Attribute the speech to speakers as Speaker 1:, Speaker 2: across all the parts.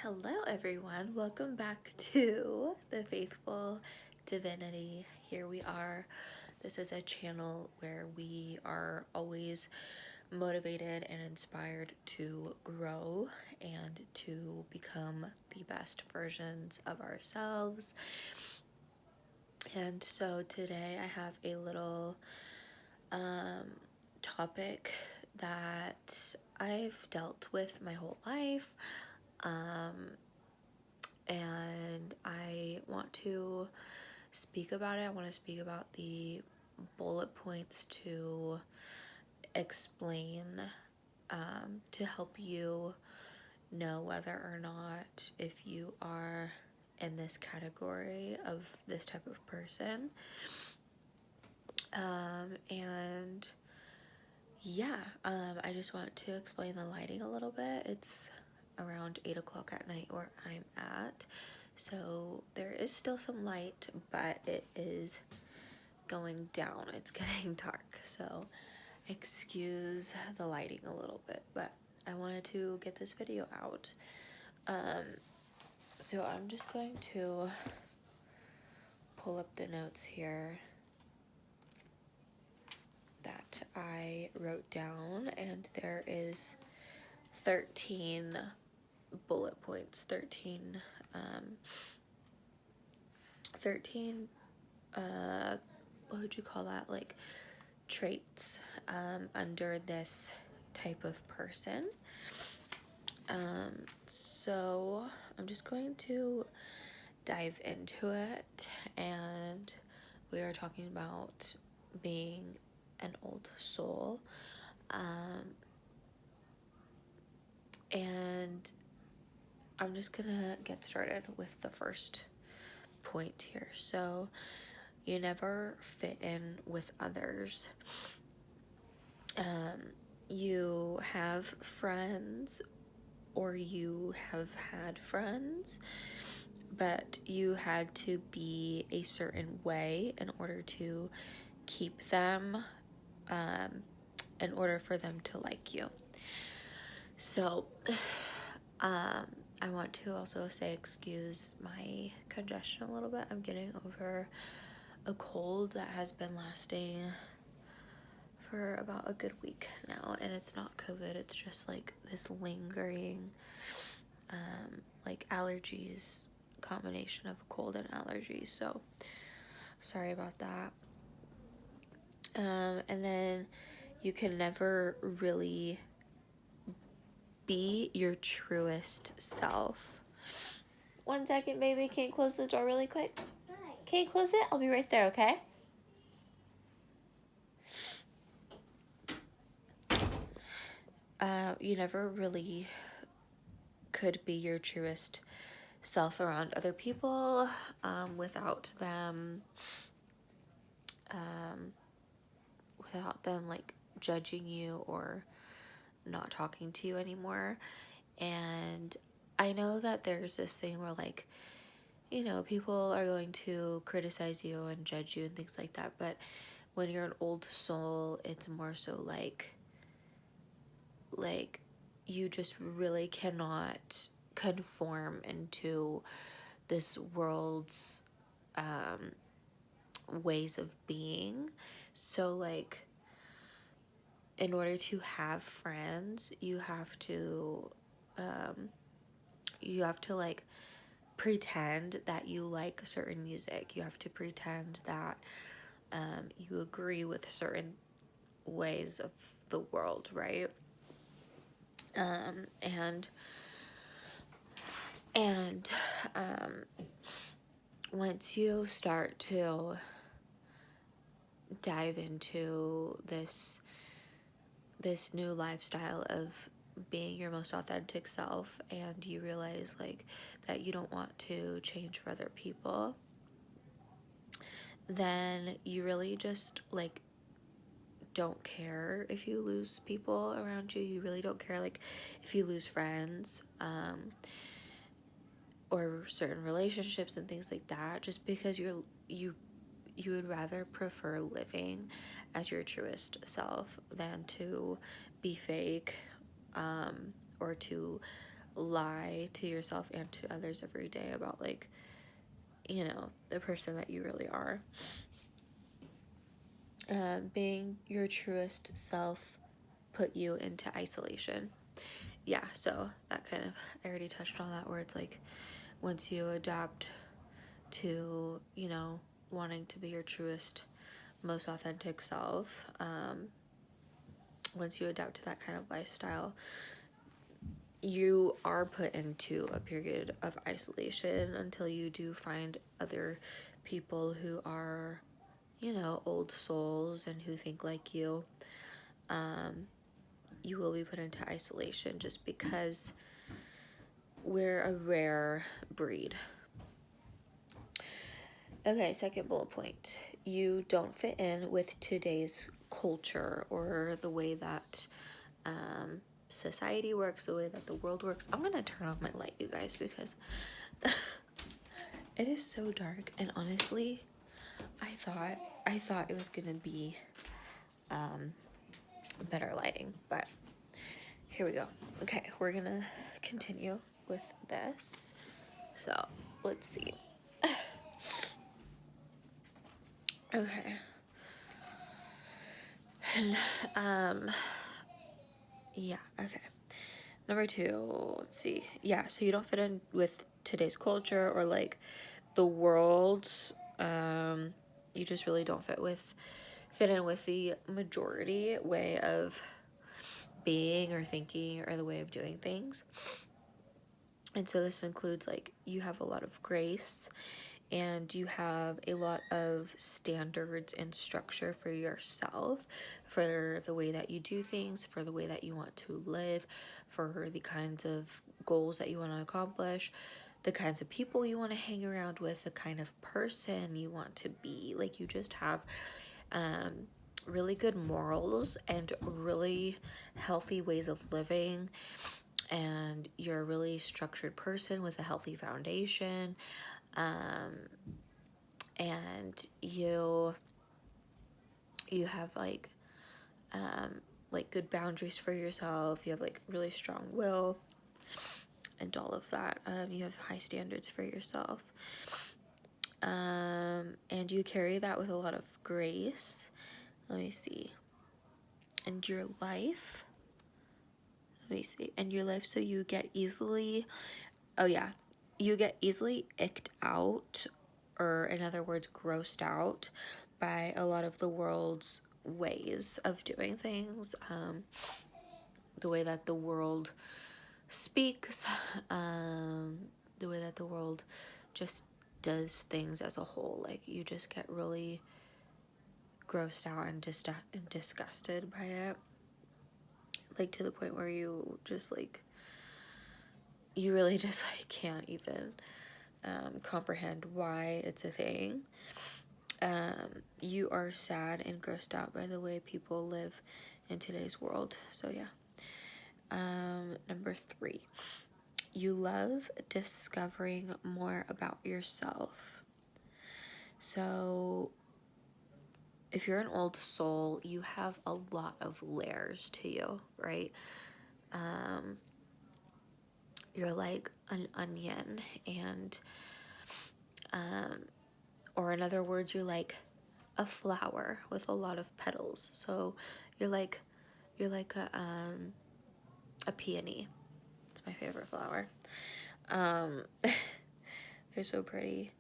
Speaker 1: Hello everyone, welcome back to The Faithful Divinity. Here we are. This is a channel where we are always motivated and inspired to grow and to become the best versions of ourselves. And so today I have a little topic that I've dealt with my whole life. And I want to speak about it. I want to speak about the bullet points to explain, to help you know whether or not if you are in this category of this type of person. And yeah, I just want to explain the lighting a little bit. It's around 8 o'clock at night where I'm at, so there is still some light, but it is going down. It's getting dark, so excuse the lighting a little bit, but I wanted to get this video out. So I'm just going to pull up the notes here that I wrote down, and there is 13 bullet points, 13 what would you call that, like traits under this type of person. So I'm just going to dive into it, and we are talking about being an old soul. And I'm just gonna get started with the first point here. So you never fit in with others. You have friends, or you have had friends, but you had to be a certain way in order to keep them, in order for them to like you. So I want to also say excuse my congestion a little bit. I'm getting over a cold that has been lasting for about a good week now, and it's not COVID, it's just like this lingering like allergies, combination of cold and allergies, so sorry about that. And then you can never really be your truest self. 1 second, baby. Can you close the door really quick? Can you close it? I'll be right there, okay? You never really could be your truest self around other people, without them like judging you or not talking to you anymore. And I know that there's this thing where, like, you know, people are going to criticize you and judge you and things like that, but when you're an old soul, it's more so like you just really cannot conform into this world's ways of being. So like, in order to have friends, you have to like pretend that you like certain music. You have to pretend that you agree with certain ways of the world, right? And once you start to dive into this new lifestyle of being your most authentic self, and you realize like that you don't want to change for other people, then you really just like don't care if you lose people around you. You really don't care like if you lose friends, or certain relationships and things like that, just because you would rather prefer living as your truest self than to be fake, or to lie to yourself and to others every day about, like, you know, the person that you really are. Being your truest self put you into isolation. Yeah, so that kind of, I already touched on that, where it's like, once you adapt to, you know, wanting to be your truest, most authentic self, once you adapt to that kind of lifestyle, you are put into a period of isolation until you do find other people who are, you know, old souls and who think like you. You will be put into isolation just because we're a rare breed. Okay, second bullet point. You don't fit in with today's culture or the way that society works, the way that the world works. I'm gonna turn off my light, you guys, because it is so dark, and honestly, I thought it was gonna be better lighting, but here we go. Okay, we're gonna continue with this. So let's see. Okay. Yeah, okay. Number 2, let's see. Yeah, so you don't fit in with today's culture or like the world. You just really don't fit in with the majority way of being or thinking or the way of doing things. And so this includes, like, you have a lot of grace and you have a lot of standards and structure for yourself, for the way that you do things, for the way that you want to live, for the kinds of goals that you want to accomplish, the kinds of people you want to hang around with, the kind of person you want to be. Like, you just have really good morals and really healthy ways of living, and you're a really structured person with a healthy foundation. And you have like good boundaries for yourself. You have like really strong will and all of that. You have high standards for yourself, and you carry that with a lot of grace. Let me see. And your life. So you get easily, you get easily icked out, or in other words, grossed out by a lot of the world's ways of doing things, the way that the world speaks, the way that the world just does things as a whole. Like, you just get really grossed out and disgusted by it, like to the point where you just like, you really just like can't even comprehend why it's a thing. You are sad and grossed out by the way people live in today's world. So yeah. Number 3, you love discovering more about yourself. So if you're an old soul, you have a lot of layers to you, right? You're like an onion, and or in other words, you're like a flower with a lot of petals. So you're like a peony. It's my favorite flower. They're so pretty.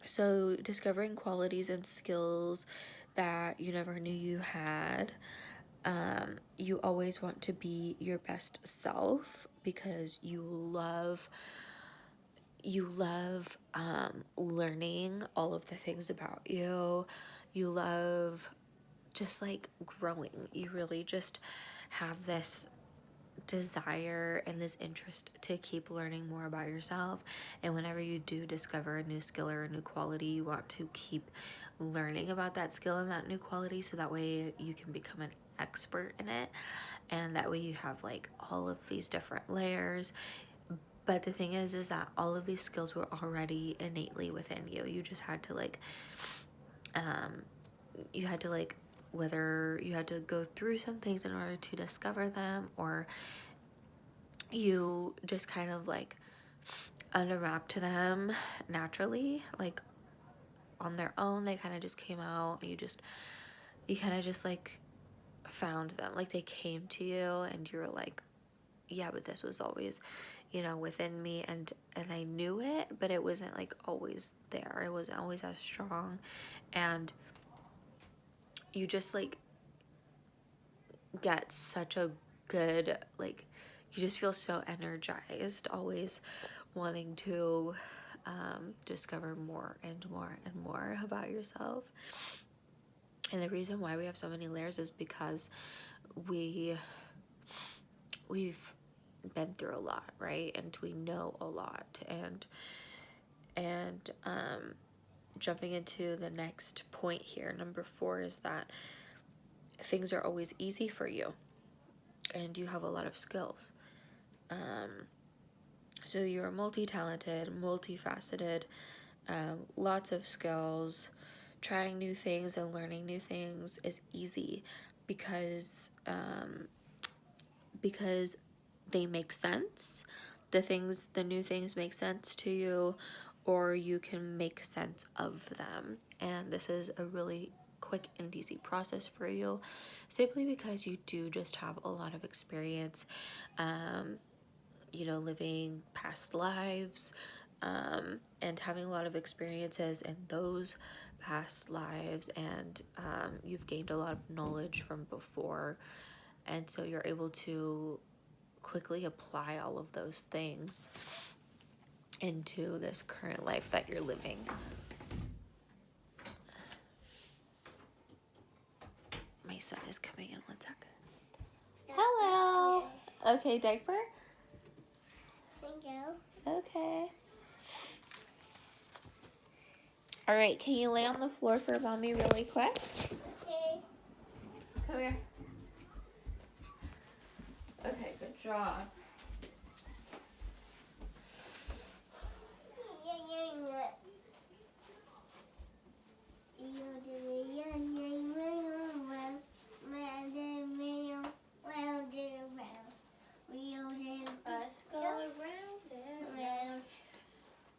Speaker 1: So discovering qualities and skills that you never knew you had. You always want to be your best self because you love learning all of the things about you. You love just like growing. You really just have this desire and this interest to keep learning more about yourself, and whenever you do discover a new skill or a new quality, you want to keep learning about that skill and that new quality, so that way you can become an expert in it, and that way you have like all of these different layers. But the thing is that all of these skills were already innately within you. You just had to whether you had to go through some things in order to discover them, or you just kind of like unwrapped them naturally, like on their own. They kind of just came out. You kind of just like found them, like they came to you and you were like, yeah, but this was always, you know, within me, and I knew it, but it wasn't like always there. It wasn't always as strong. And you just like get such a good, like, you just feel so energized, always wanting to discover more and more and more about yourself. And the reason why we have so many layers is because we've been through a lot, right? And we know a lot. And jumping into the next point here, number 4, is that things are always easy for you and you have a lot of skills. So you're multi-talented, multifaceted, lots of skills. Trying new things and learning new things is easy because they make sense. The new things make sense to you, or you can make sense of them. And this is a really quick and easy process for you, simply because you do just have a lot of experience, you know, living past lives, and having a lot of experiences in those past lives, and you've gained a lot of knowledge from before, and so you're able to quickly apply all of those things into this current life that you're living. My son is coming in 1 second. Hello. Okay, diaper?
Speaker 2: Thank you.
Speaker 1: Okay. All right, can you lay on the floor for mommy really quick?
Speaker 2: Okay.
Speaker 1: Come here. Okay, good job. Let's go around and round,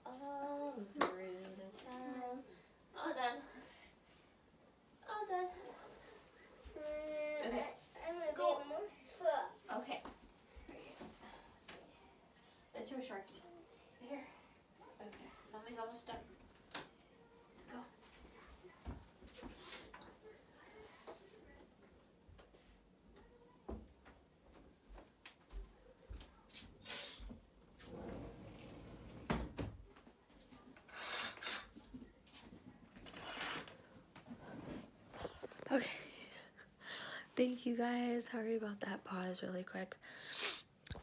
Speaker 1: all through the town. All done. All done. Okay.
Speaker 2: I'm gonna
Speaker 1: Go.
Speaker 2: get more.
Speaker 1: Okay. It's your Sharky. Here. Okay. Mommy's almost done. Go. Okay. Thank you guys. Sorry about that pause really quick.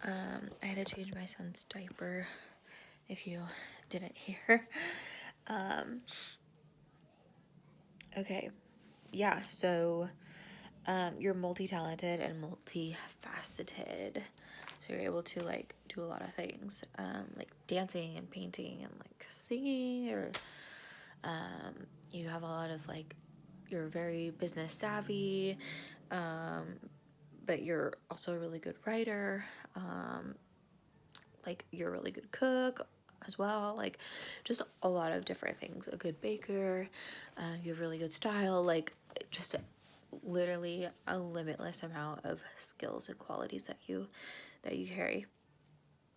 Speaker 1: I had to change my son's diaper, if you didn't hear. Okay. Yeah, so you're multi-talented and multifaceted. So you're able to like do a lot of things, like dancing and painting and like singing, or you have a lot of like, you're very business savvy, but you're also a really good writer, like you're a really good cook as well, like just a lot of different things. A good baker, you have really good style, like just literally a limitless amount of skills and qualities that you carry.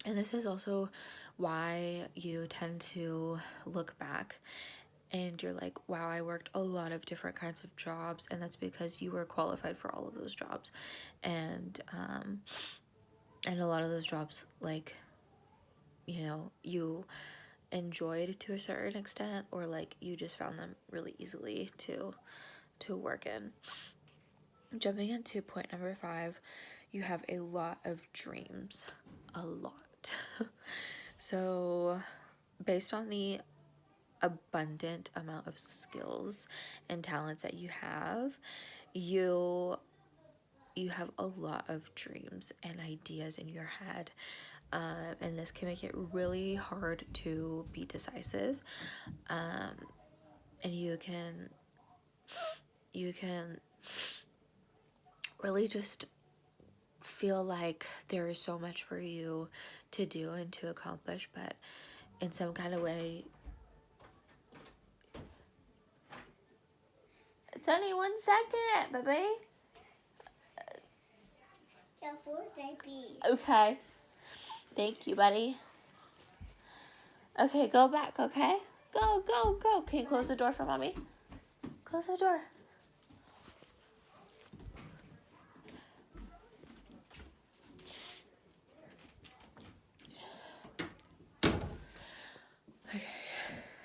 Speaker 1: And this is also why you tend to look back and you're like, wow, I worked a lot of different kinds of jobs, and that's because you were qualified for all of those jobs. And a lot of those jobs, like, you know, you enjoyed to a certain extent, or like you just found them really easily to work in. Jumping into point number 5, you have a lot of dreams. A lot. So based on the abundant amount of skills and talents that you have have a lot of dreams and ideas in your head, and this can make it really hard to be decisive, and you can really just feel like there is so much for you to do and to accomplish, but in some kind of way. It's only 1 second, baby. Okay. Thank you, buddy. Okay, go back, okay? Go, go, go. Can you close the door for mommy? Close the door. Okay,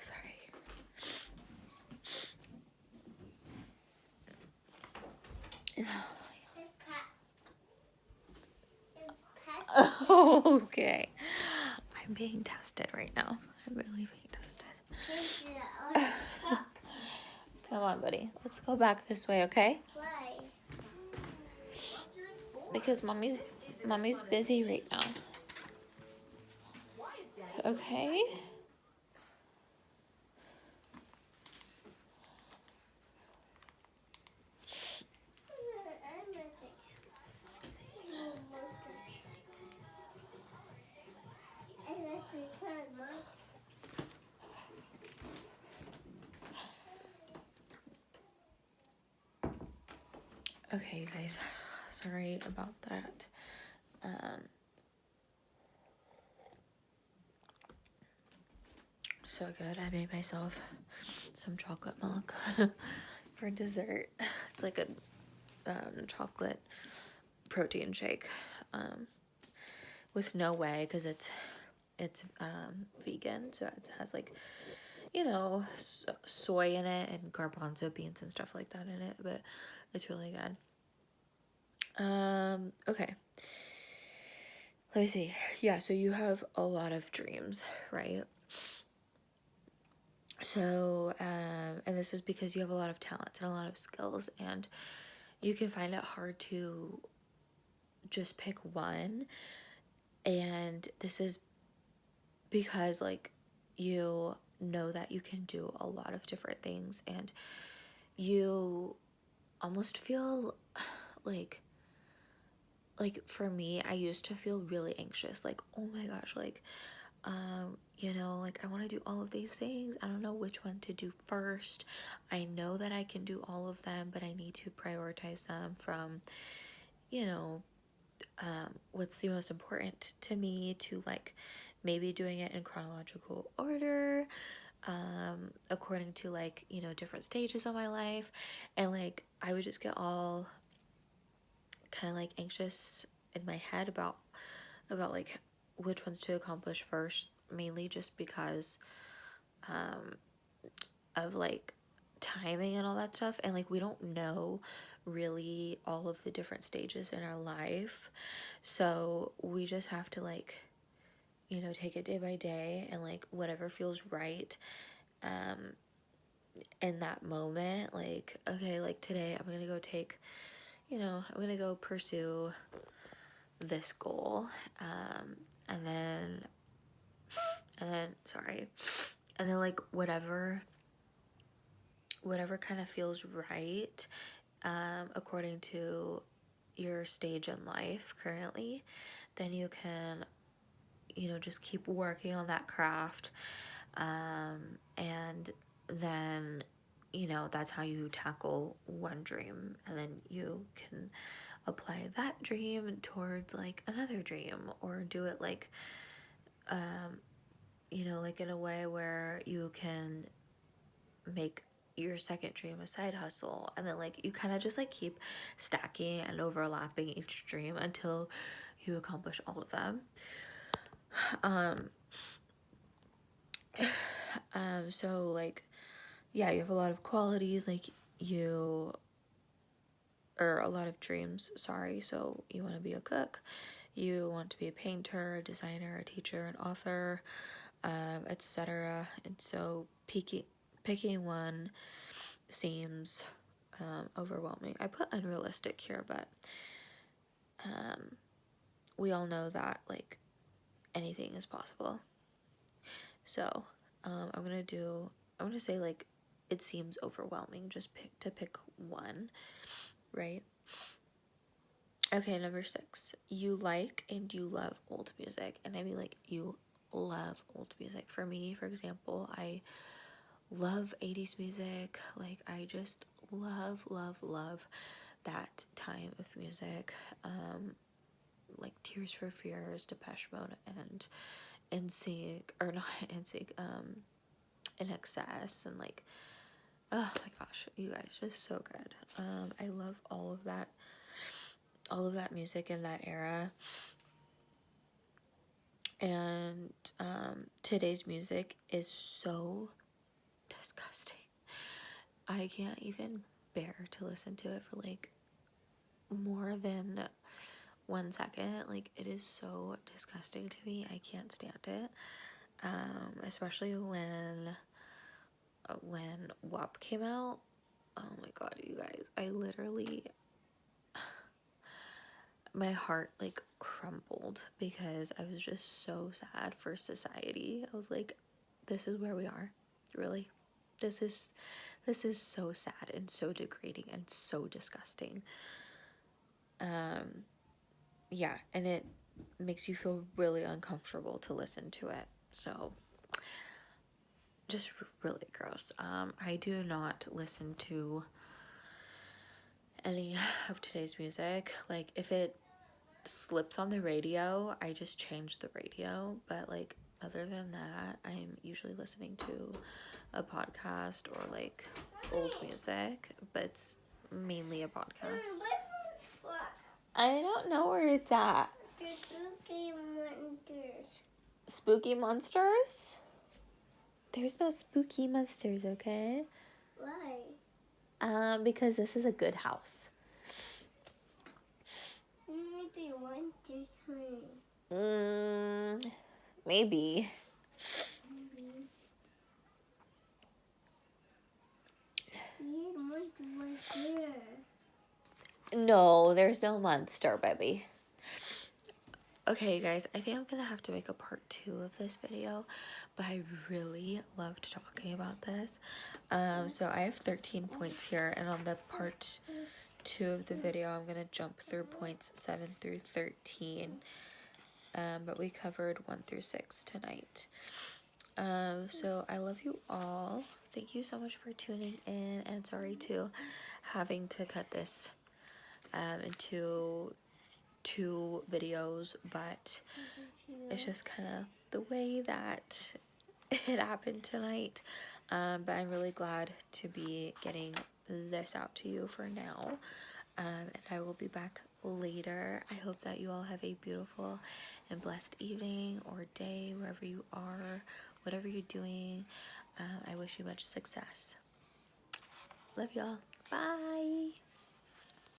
Speaker 1: sorry. Okay. I'm being tested right now. I'm really being tested. Come on, buddy. Let's go back this way, okay?
Speaker 2: Why?
Speaker 1: Because mommy's busy right now. Okay? Okay, you guys. Sorry about that. So good. I made myself some chocolate milk for dessert. It's like a chocolate protein shake with no whey, because it's vegan, so it has like, you know, soy in it and garbanzo beans and stuff like that in it, but it's really good. Okay, let me see. Yeah, so you have a lot of dreams, right? So and this is because you have a lot of talents and a lot of skills, and you can find it hard to just pick one. And this is because, like, you know that you can do a lot of different things, and you almost feel like for me, I used to feel really anxious, like, oh my gosh, like, you know, like, I want to do all of these things. I don't know which one to do first. I know that I can do all of them, but I need to prioritize them from, you know, what's the most important to me, to like maybe doing it in chronological order, according to, like, you know, different stages of my life. And like, I would just get all kind of like anxious in my head about like which ones to accomplish first, mainly just because of like timing and all that stuff. And like, we don't know really all of the different stages in our life, so we just have to, like, you know, take it day by day, and like whatever feels right in that moment. Like, okay, like today I'm gonna go take, you know, I'm gonna go pursue this goal, and then sorry, and then like whatever kind of feels right, according to your stage in life currently, then you can, you know, just keep working on that craft, and then, you know, that's how you tackle one dream, and then you can apply that dream towards like another dream, or do it like, you know, like in a way where you can make your second dream a side hustle, and then like you kind of just like keep stacking and overlapping each dream until you accomplish all of them. So like, yeah, you have a lot of qualities, like you, or a lot of dreams, sorry. So you want to be a cook, you want to be a painter, a designer, a teacher, an author, etc. And so picking one seems overwhelming. I put unrealistic here, but we all know that like anything is possible. So I'm gonna say like it seems overwhelming just to pick one, right? Okay, number 6. You like and you love old music. And I mean, like, you love old music. For me, for example, I love 80s music. Like, I just love that time of music. Like Tears for Fears, Depeche Mode, and NSYNC, or not NSYNC, INXS, and like, oh my gosh, you guys, just so good. I love all of that music in that era. And today's music is so disgusting. I can't even bear to listen to it for like more than 1 second. Like, it is so disgusting to me. I can't stand it. Especially when WAP came out. Oh my god, you guys, I literally, my heart like crumbled because I was just so sad for society. I was like, this is where we are. Really? This is so sad and so degrading and so disgusting. Yeah, and it makes you feel really uncomfortable to listen to it. So just really gross. I do not listen to any of today's music. Like, if it slips on the radio, I just change the radio. But like, other than that, I'm usually listening to a podcast or like old music, but it's mainly a podcast. I don't know where it's at.
Speaker 2: The spooky monsters.
Speaker 1: Spooky monsters? There's no spooky monsters, okay?
Speaker 2: Why?
Speaker 1: Because this is a good house.
Speaker 2: Maybe 1, 2, 3.
Speaker 1: Maybe. No, there's no monster, baby. Okay, guys, I think I'm gonna have to make a part 2 of this video, but I really loved talking about this. So I have 13 points here, and on the part 2 of the video, I'm gonna jump through points 7 through 13. But we covered 1 through 6 tonight. So I love you all. Thank you so much for tuning in, and sorry to having to cut this into 2 videos, but it's just kind of the way that it happened tonight. But I'm really glad to be getting this out to you for now. And I will be back later. I hope that you all have a beautiful and blessed evening or day, wherever you are, whatever you're doing. I wish you much success. Love y'all. Bye.